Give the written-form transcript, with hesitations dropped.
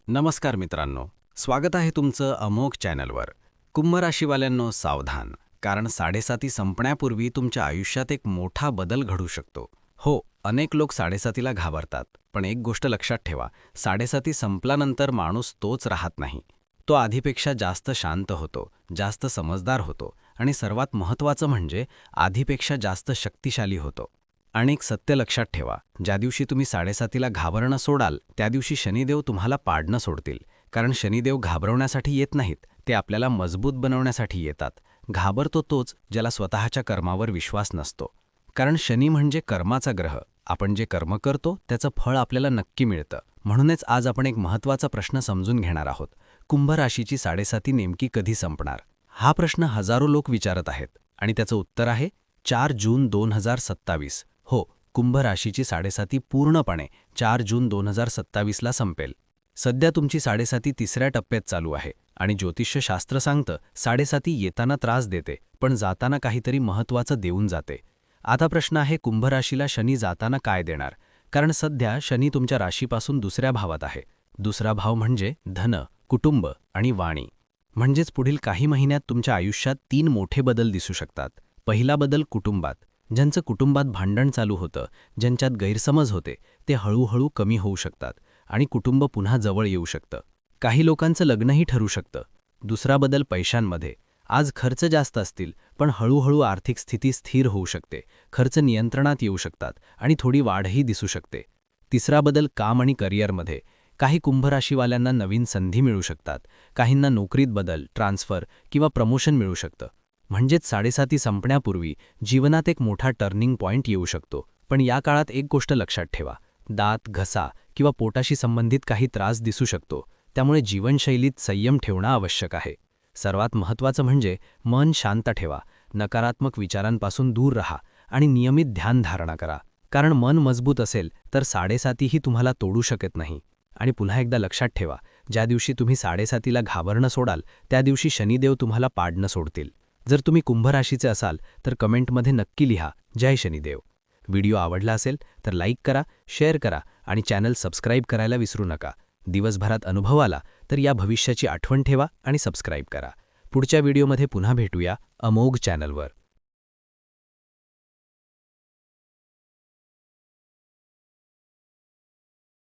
नमस्कार मित्रांनो, स्वागत आहे तुमचं अमोघ चॅनलवर. कुंभ राशीवाल्यांनो सावधान, कारण 7.5 संपण्यापूर्वी तुमच्या आयुष्यात एक मोठा बदल घडू शकतो. हो, अनेक लोक 7.5ला घाबरतात, पण एक गोष्ट लक्षात ठेवा, 7.5 संपल्यानंतर माणूस तोच राहत नाही. तो आधीपेक्षा जास्त शांत होतो, जास्त समजदार होतो आणि सर्वात महत्त्वाचं म्हणजे आधीपेक्षा जास्त शक्तिशाली होतो. आणि एक सत्य लक्षात ठेवा, ज्या दिवशी तुम्ही 7.5ला घाबरणं सोडाल, त्या दिवशी शनिदेव तुम्हाला पाडणं सोडतील. कारण शनिदेव घाबरवण्यासाठी येत नाहीत, ते आपल्याला मजबूत बनवण्यासाठी येतात. घाबरतो तोच ज्याला स्वतःच्या कर्मावर विश्वास नसतो. कारण शनी म्हणजे कर्माचा ग्रह. आपण जे कर्म करतो त्याचं फळ आपल्याला नक्की मिळतं. म्हणूनच आज आपण एक महत्त्वाचा प्रश्न समजून घेणार आहोत. कुंभ राशीची 7.5 नेमकी कधी संपणार? हा प्रश्न हजारो लोक विचारत आहेत आणि त्याचं उत्तर आहे 4 जून 2027. हो, कुंभ राशीची 7.5 पूर्णपणे 4 जून 2027ला संपेल. सध्या तुमची 7.5 तिसऱ्या टप्प्यात चालू आहे आणि ज्योतिष्यशास्त्र सांगतं 7.5 येताना त्रास देते, पण जाताना काहीतरी महत्त्वाचं देऊन जाते. आता प्रश्न आहे, कुंभ राशीला शनी जाताना काय देणार? कारण सध्या शनी तुमच्या राशीपासून दुसऱ्या भावात आहे. दुसरा भाव म्हणजे धन, कुटुंब आणि वाणी. म्हणजेच पुढील काही महिन्यात तुमच्या आयुष्यात 3 मोठे बदल दिसू शकतात. पहिला बदल कुटुंबात. ज्यांचं कुटुंबात भांडण चालू होतं, ज्यांच्यात गैरसमज होते, ते हळूहळू कमी होऊ शकतात आणि कुटुंब पुन्हा जवळ येऊ शकतं. काही लोकांचं लग्नही ठरू शकतं. दुसरा बदल पैशांमध्ये. आज खर्च जास्त असतील, पण हळूहळू आर्थिक स्थिती स्थिर होऊ शकते. खर्च नियंत्रणात येऊ शकतात आणि थोडी वाढही दिसू शकते. तिसरा बदल काम आणि करिअरमध्ये. काही कुंभ राशीवाल्यांना नवीन संधी मिळू शकतात. काहींना नोकरीत बदल, ट्रान्सफर किंवा प्रमोशन मिळू शकतं. म्हणजेच 7.5 संपण्यापूर्वी जीवनात एक मोठा टर्निंग पॉइंट येऊ शकतो. पण या काळात एक गोष्ट लक्षात ठेवा, दात, घसा किंवा पोटाशी संबंधित काही त्रास दिसू शकतो. त्यामुळे जीवनशैलीत संयम ठेवणं आवश्यक आहे. सर्वात महत्त्वाचं म्हणजे मन शांत ठेवा, नकारात्मक विचारांपासून दूर राहा आणि नियमित ध्यानधारणा करा. कारण मन मजबूत असेल तर 7.5 ही तुम्हाला तोडू शकत नाही. आणि पुन्हा एकदा लक्षात ठेवा, ज्या दिवशी तुम्ही 7.5ला घाबरणं सोडाल, त्या दिवशी शनिदेव तुम्हाला पाडणं सोडतील. जर तुम्ही कुंभ राशीचे असाल तर कमेंटमध्ये नक्की लिहा, जय शनिदेव. व्हिडिओ आवडला असेल तर लाईक करा, शेअर करा आणि चॅनल सबस्क्राईब करायला विसरू नका. दिवसभरात अनुभव आला तर या भविष्याची आठवण ठेवा आणि सबस्क्राईब करा. पुढच्या व्हिडिओमध्ये पुन्हा भेटूया अमोघ चॅनलवर.